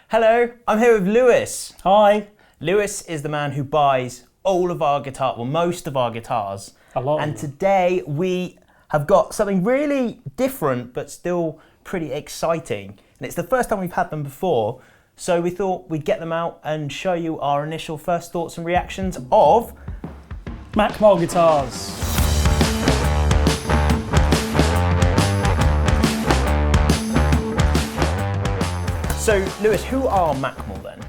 Hello, I'm here with Lewis. Hi. Lewis is the man who buys all of our guitar, well, most of our guitars. A lot. And today we have got something really different, but still pretty exciting. And it's the first time we've had them before, so we thought we'd get them out and show you our initial first thoughts and reactions of Macmull guitars. So, Lewis, who are Macmull then?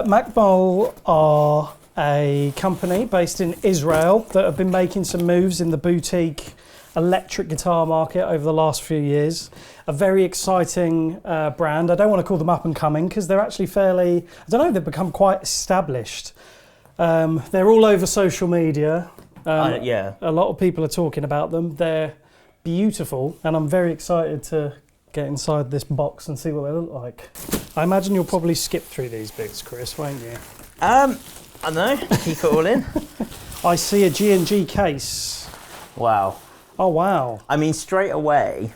Macmull are a company based in Israel that have been making some moves in the boutique electric guitar market over the last few years. A very exciting brand. I don't want to call them up and coming because they're actually fairly, I don't know, they've become quite established. They're all over social media. Yeah. A lot of people are talking about them. They're beautiful and I'm very excited to get inside this box and see what they look like. I imagine you'll probably skip through these bits, Chris, won't you? I don't know, keep it all in. I see a G&G case. Wow. Oh, wow. I mean, straight away,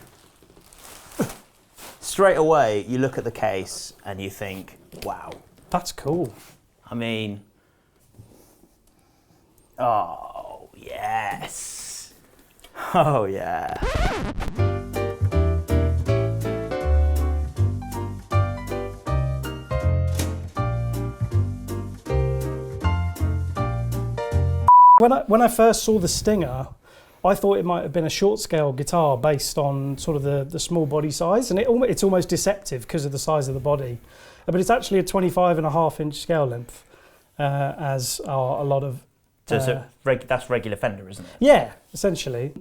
you look at the case and you think, wow. That's cool. I mean, oh, yes. Oh, yeah. When I first saw the Stinger, I thought it might have been a short scale guitar based on sort of the small body size, and it's almost deceptive because of the size of the body. But it's actually a 25.5-inch scale length, as are a lot of... So that's regular Fender, isn't it? Yeah, essentially.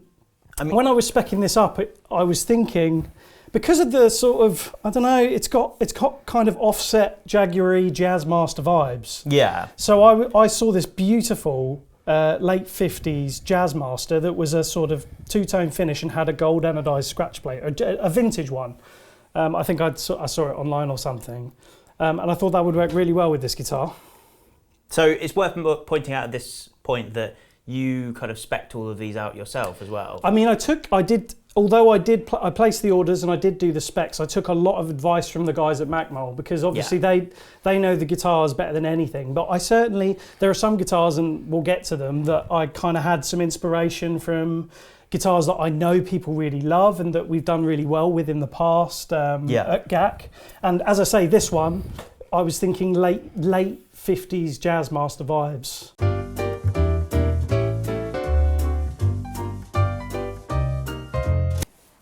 I mean, when I was speccing this up, I was thinking, because of the sort of, I don't know, it's got kind of offset Jaguar-y Jazzmaster vibes. Yeah. So I saw this beautiful late 50s Jazzmaster that was a sort of two-tone finish and had a gold anodized scratch plate, a vintage one. I think I saw it online or something. And I thought that would work really well with this guitar. So it's worth pointing out at this point that you kind of spec'd all of these out yourself as well. I mean, I placed the orders and I did do the specs. I took a lot of advice from the guys at Macmull because obviously they know the guitars better than anything. But there are some guitars, and we'll get to them, that I kind of had some inspiration from guitars that I know people really love and that we've done really well with in the past at GAC. And as I say, this one, I was thinking late 50s Jazzmaster vibes.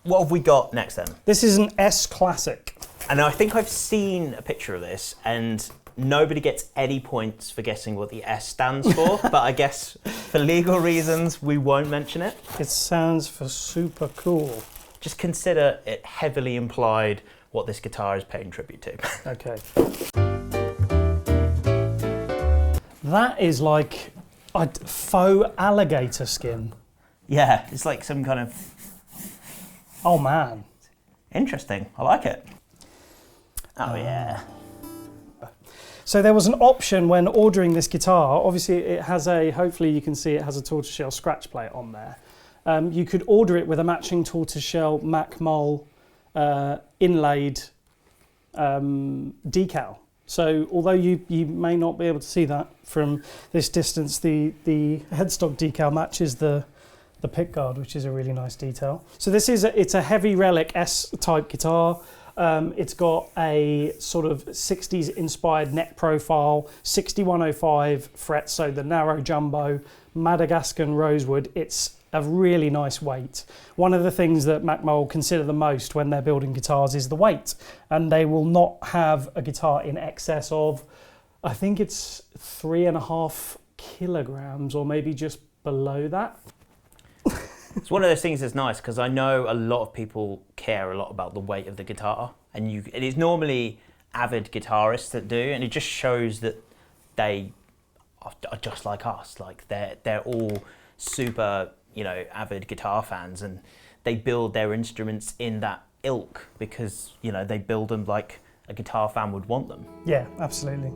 What have we got next then? This is an S Classic. And I think I've seen a picture of this, and nobody gets any points for guessing what the S stands for, but I guess for legal reasons, we won't mention it. It stands for super cool. Just consider it heavily implied what this guitar is paying tribute to. Okay. That is like a faux alligator skin. Yeah, it's like some kind of... Oh man. Interesting, I like it. Oh yeah. So there was an option when ordering this guitar. Obviously it has hopefully you can see it has a tortoiseshell scratch plate on there. You could order it with a matching tortoiseshell Macmull inlaid decal. So although you may not be able to see that from this distance, the headstock decal matches the pickguard, which is a really nice detail. So it's a heavy Relic S-type guitar. It's got a sort of 60s inspired neck profile, 6105 frets, so the narrow jumbo, Madagascan rosewood. It's a really nice weight. One of the things that Macmull consider the most when they're building guitars is the weight, and they will not have a guitar in excess of, I think it's 3.5 kilograms or maybe just below that. It's one of those things that's nice because I know a lot of people care a lot about the weight of the guitar, and it is normally avid guitarists that do, and it just shows that they are just like us. Like they're all super, avid guitar fans, and they build their instruments in that ilk because they build them like a guitar fan would want them. Yeah, absolutely.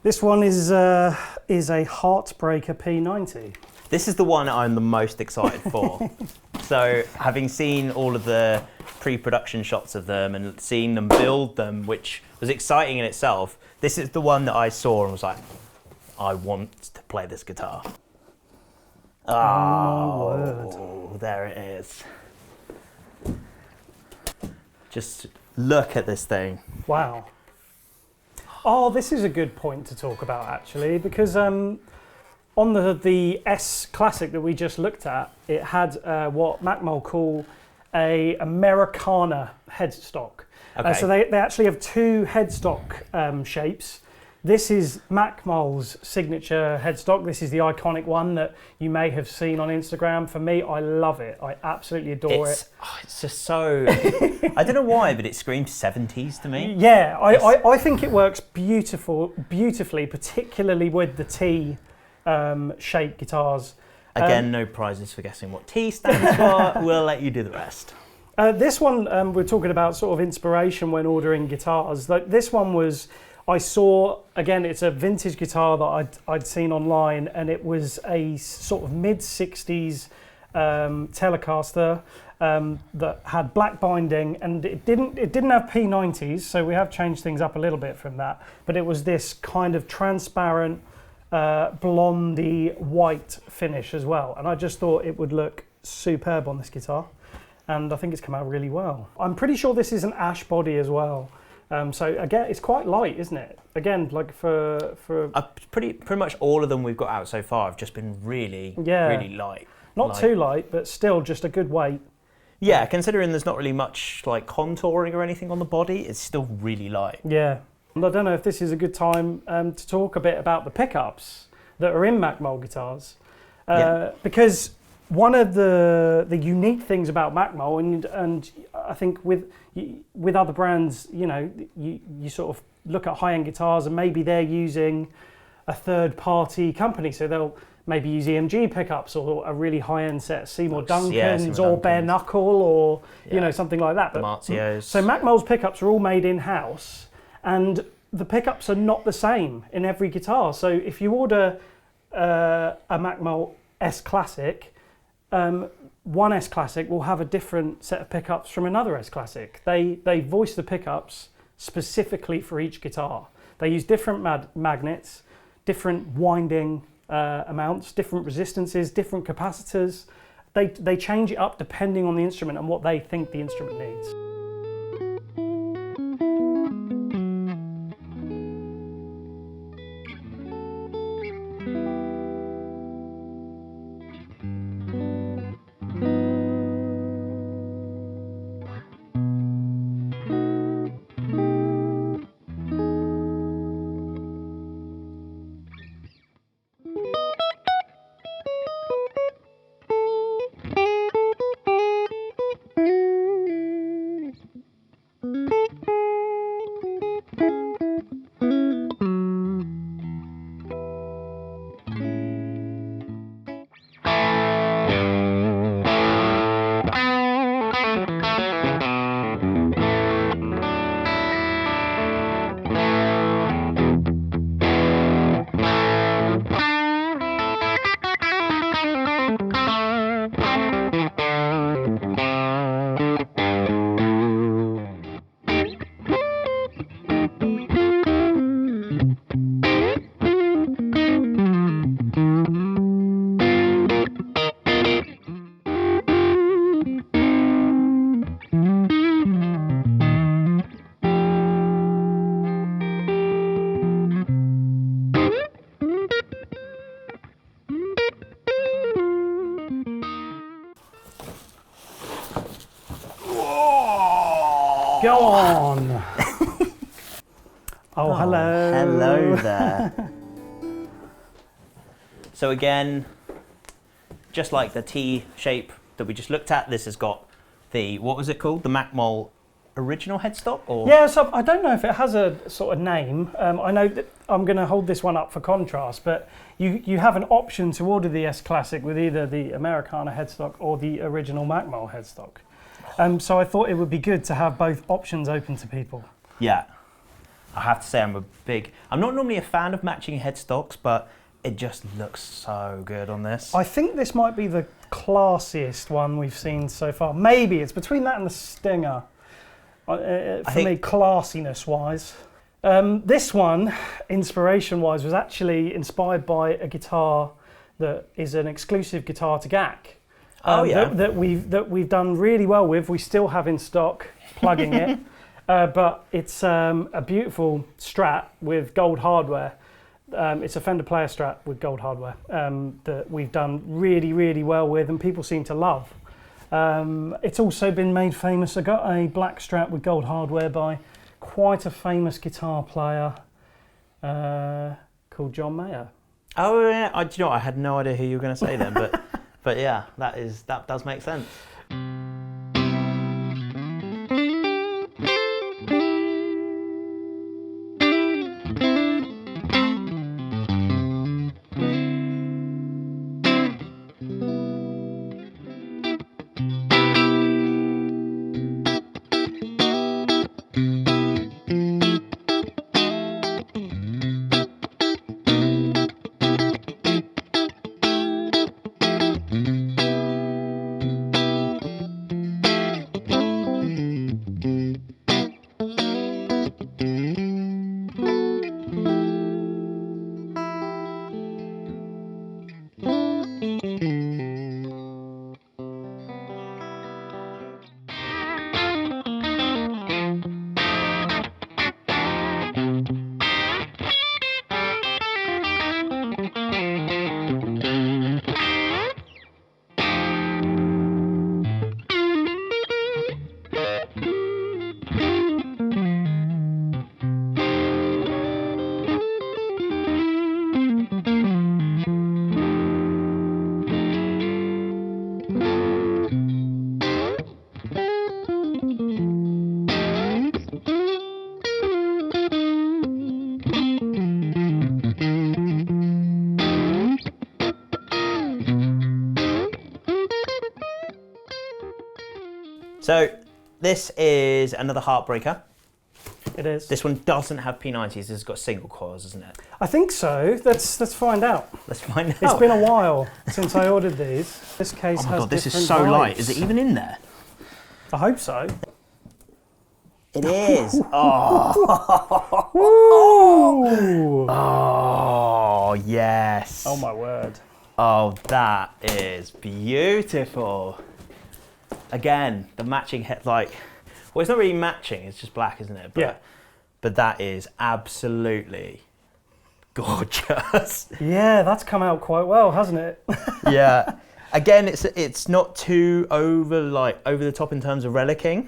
This one is a Heartbreaker P90. This is the one I'm the most excited for. So having seen all of the pre-production shots of them and seeing them build them, which was exciting in itself, this is the one that I saw and was like, I want to play this guitar. Oh, there it is. Just look at this thing. Wow. Oh, this is a good point to talk about actually, because on the S Classic that we just looked at, it had what Macmull call a Americana headstock. Okay. So they actually have two headstock shapes. This is Macmull's signature headstock. This is the iconic one that you may have seen on Instagram. For me, I love it. I absolutely adore it. Oh, it's just so, I don't know why, but it screams 70s to me. Yeah, I think it works beautifully, particularly with the T shaped guitars. Again, no prizes for guessing what T stands for. We'll let you do the rest. This one, we're talking about sort of inspiration when ordering guitars. Like this one was, I saw, again, it's a vintage guitar that I'd seen online, and it was a sort of mid-60s Telecaster that had black binding, and it didn't have P90s, so we have changed things up a little bit from that, but it was this kind of transparent blondie white finish as well, and I just thought it would look superb on this guitar, and I think it's come out really well. I'm pretty sure this is an ash body as well. So again, it's quite light, isn't it? Again, like for pretty much all of them we've got out so far have just been really light. Not too light, but still just a good weight. Yeah, considering there's not really much like contouring or anything on the body, it's still really light. Yeah, and I don't know if this is a good time to talk a bit about the pickups that are in Macmull guitars, because one of the unique things about Macmull, and I think with other brands, you know, you sort of look at high-end guitars and maybe they're using a third-party company, so they'll maybe use EMG pickups or a really high-end set of Seymour Duncans or Bare Knuckle or you know, something like that. The Marzios. So Macmull's pickups are all made in-house, and the pickups are not the same in every guitar. So if you order a Macmull S Classic, one S Classic will have a different set of pickups from another S Classic. They voice the pickups specifically for each guitar. They use different magnets, different winding amounts, different resistances, different capacitors. They change it up depending on the instrument and what they think the instrument needs. Go on. Oh, hello. Hello there. So again, just like the T shape that we just looked at, this has got the, what was it called? The Macmull original headstock? Or? Yeah, so I don't know if it has a sort of name. I know that I'm going to hold this one up for contrast, but you have an option to order the S Classic with either the Americana headstock or the original Macmull headstock. So I thought it would be good to have both options open to people. Yeah. I have to say I'm not normally a fan of matching headstocks, but it just looks so good on this. I think this might be the classiest one we've seen so far. Maybe it's between that and the Stinger, for me, classiness-wise. This one, inspiration-wise, was actually inspired by a guitar that is an exclusive guitar to GAC. That we've done really well with. We still have in stock, plugging it. But it's a beautiful Strat with gold hardware. It's a Fender player Strat with gold hardware that we've done really, really well with, and people seem to love. It's also been made famous. I got a black Strat with gold hardware by quite a famous guitar player called John Mayer. Oh yeah, do you know what? I had no idea who you were going to say then, but yeah, that does make sense. So this is another Heartbreaker. It is. This one doesn't have P90s. It's got single coils, isn't it? I think so. Let's find out. Let's find out. It's been a while since I ordered these. This case has Oh my god, this is different so vibes. light. Is it even in there? I hope so. It is. Oh. Ooh. Oh, yes. Oh my word. Oh, that is beautiful. Again, the matching head, well, it's not really matching, it's just black, isn't it? But, yeah. But that is absolutely gorgeous. Yeah, that's come out quite well, hasn't it? Yeah. Again, it's not too over the top in terms of relicking.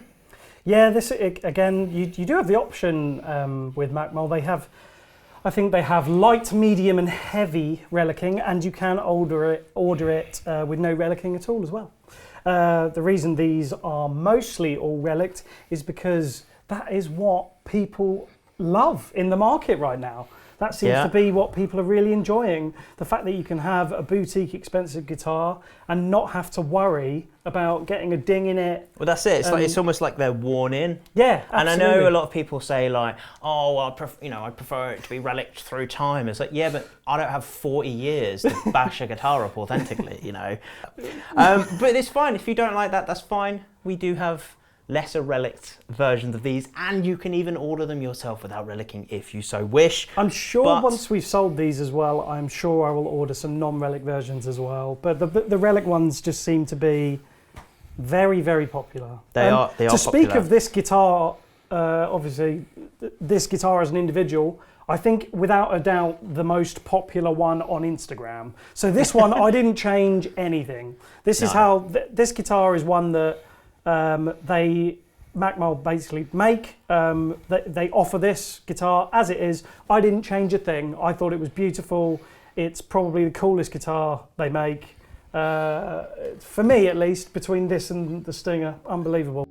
Yeah, again, you do have the option with Macmull. I think they have light, medium, and heavy relicking, and you can order it with no relicking at all as well. The reason these are mostly all relicked is because that is what people love in the market right now. That seems to be what people are really enjoying. The fact that you can have a boutique expensive guitar and not have to worry about getting a ding in it. Well, that's it. It's almost like they're worn in. Yeah, absolutely. And I know a lot of people say oh, I prefer it to be relicked through time. It's like, yeah, but I don't have 40 years to bash a guitar up authentically, But it's fine. If you don't like that, that's fine. We do have lesser relict versions of these, and you can even order them yourself without relicking if you so wish. I'm sure once we've sold these as well, I'm sure I will order some non-relic versions as well. But the relic ones just seem to be very, very popular. They are to speak of this guitar, obviously, this guitar as an individual, I think without a doubt the most popular one on Instagram. So this one, I didn't change anything. This is how this guitar is one that they Macmull basically make. They offer this guitar as it is. I didn't change a thing. I thought it was beautiful. It's probably the coolest guitar they make. For me, at least, between this and the Stinger, unbelievable.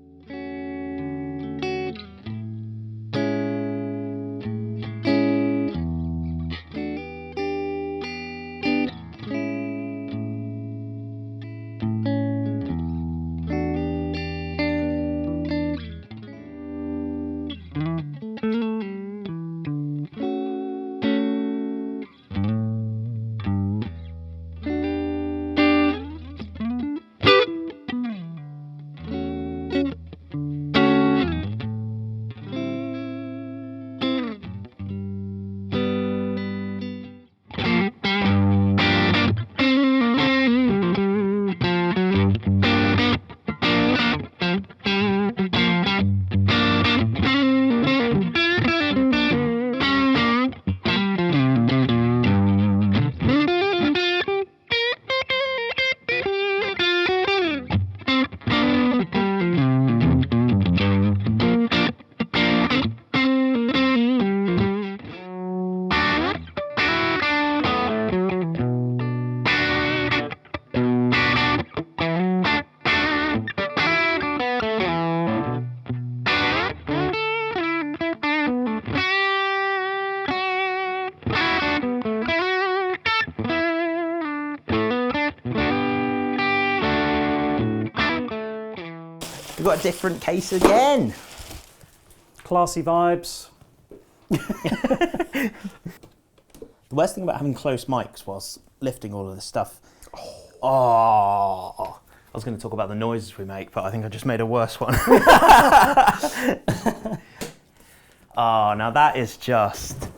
We've got a different case again. Classy vibes. The worst thing about having close mics was lifting all of this stuff. Oh, I was going to talk about the noises we make, but I think I just made a worse one. Oh, now that is just...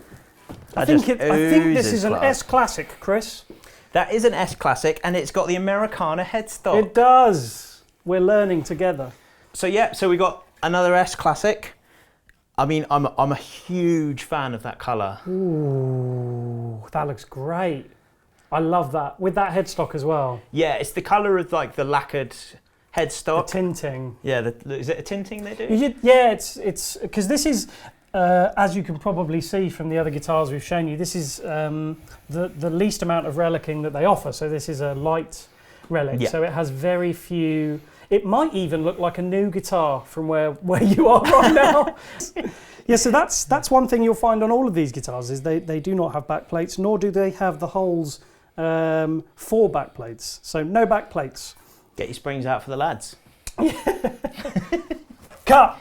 I think this is an class. S Classic, Chris. That is an S Classic, and it's got the Americana headstock. It does. We're learning together. So yeah, so we got another S Classic. I mean, I'm a huge fan of that colour. Ooh, that looks great. I love that, with that headstock as well. Yeah, it's the colour of like the lacquered headstock. The tinting. Yeah, is it a tinting they do? Yeah, it's because this is, as you can probably see from the other guitars we've shown you, this is the least amount of relicing that they offer. So this is a light relic, Yeah. so it has very few. It might even look like a new guitar from where you are right now. Yeah, so that's one thing you'll find on all of these guitars is they do not have back plates, nor do they have the holes for back plates. So no back plates. Get your springs out for the lads. Cut!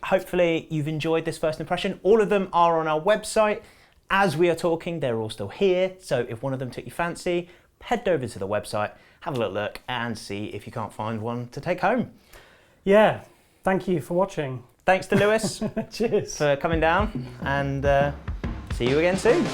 Hopefully you've enjoyed this first impression. All of them are on our website. As we are talking, they're all still here. So if one of them took your fancy, head over to the website, have a little look and see if you can't find one to take home. Yeah, thank you for watching. Thanks to Lewis Cheers. for coming down and see you again soon.